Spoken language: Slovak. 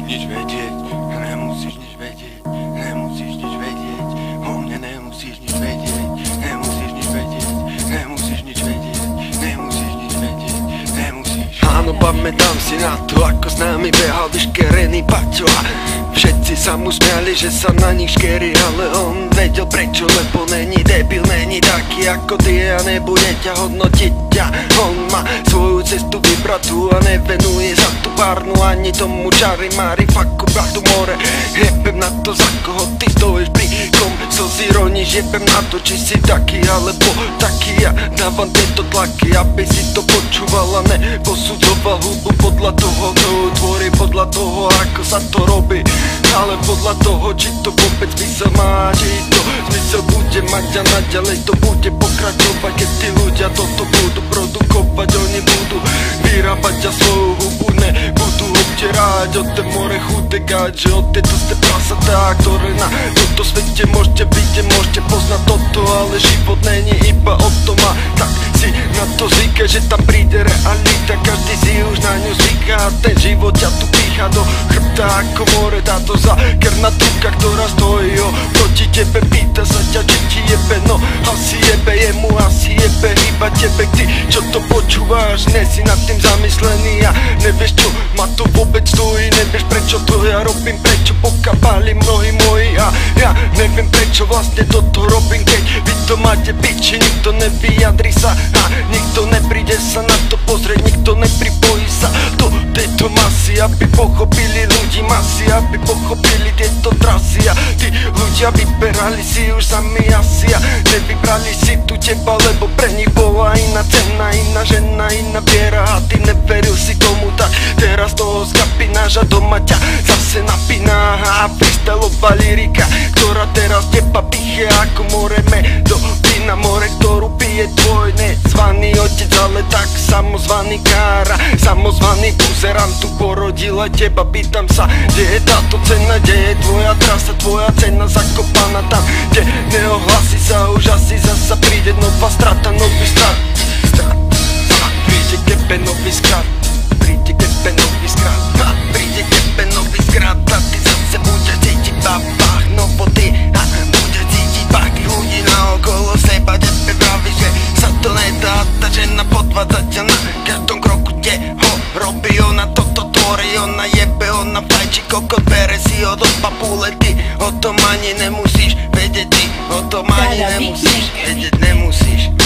nič vedieť, nemusíš nič vedieť, nemusíš nič vedieť, o mne nemusíš nič vedieť, nemusíš nič vedieť, nemusíš nič vedieť, nemusíš nič vedieť, nemusíš. Áno, pamätám si na to, ako s nami behal vyškerený Paťo a všetci sa mu smiali, že sa na nich škerí, ale on vedel prečo, lebo není debil, není taký ako ty a nebude ťa hodnotiť ťa. On má svoju cestu vybratú a nevenuje sa tu párnu ani tomu čari mári faku bratu more. Jebem na to, za koho ty stojíš pri kom slzy roníš, jebem na to, či si taký alebo taký. Ja dávam tieto tlaky, aby si to počúval a neposudzoval hudbu podľa toho, kto ju tvorí, podľa toho, ako sa to robí, ale podľa toho, či to vôbec zmysel má, či to zmysel bude mať a naďalej to bude pokračovať. Keď tí ľudia toto budú produkovať, oni budú vyrábať a svoju hubu nebudú obterať od té more chudegať, že od tieto ste prasatá, ktoré na toto svete môžete byť, môžete poznať toto, ale život není iba o tom a tak si na to zvyka, že tam príde realita, každý si už na ňu zvyká a ten život ťa tu pícha do chrbta ako more. Táto zákerná trúbka, ktorá stojí proti tebe, pýta sa ťa, či ti jebe, no asi jebe jemu, asi jebe iba tebe. Ty, čo to počúvaš, ne si nad tým zamyslený a nevieš, čo ma to vôbec stojí, nevieš, prečo to ja robím, prečo pokapali mnohí moji a ja neviem, prečo vlastne toto robím, keď vy to máte piči, nikto nevyjadri sa a nikto nepríde sa na to pozrieť, nikto nepripojí sa do tejto masy, aby pochopili ľudí masy, aby pochopili tieto trasy a tí ľudia vyberali si už sami asi a nevybrali si tu teba, lebo pre nich bola iná cena, iná žena, iná viera a ty neveril si tomu, tak teraz toho skapínáš a doma ťa zase napíná a freestylová lyrika, ktorá teraz teba piche ako more medo na more, ktorú pije tvoj nezvaný otec, ale tak samozvaný kára, samozvaný buzerant tu porodila teba. Pýtam sa, kde je táto cena, kde je tvoja trasa, tvoja cena zakopaná tam, kde neohlasí sa, už asi zasa príde nová strata, nový strat. Príde kebe nový skrat, príde kebe nový skrat, príde kebe nový skrat a ty zase budeš cítiť bach no vody a budeš cítiť bach ľudí naokolo seba, tebe vraví, že sa to nedá, tá žena podvádza ťa na každom kroku, kde ho robí, ona toto tvorí, ona jebe, ona fajči kokot, bere si od papule, ty o tom ani nemusíš vedieť, ty o tom ani nemusíš vedieť, nemusíš.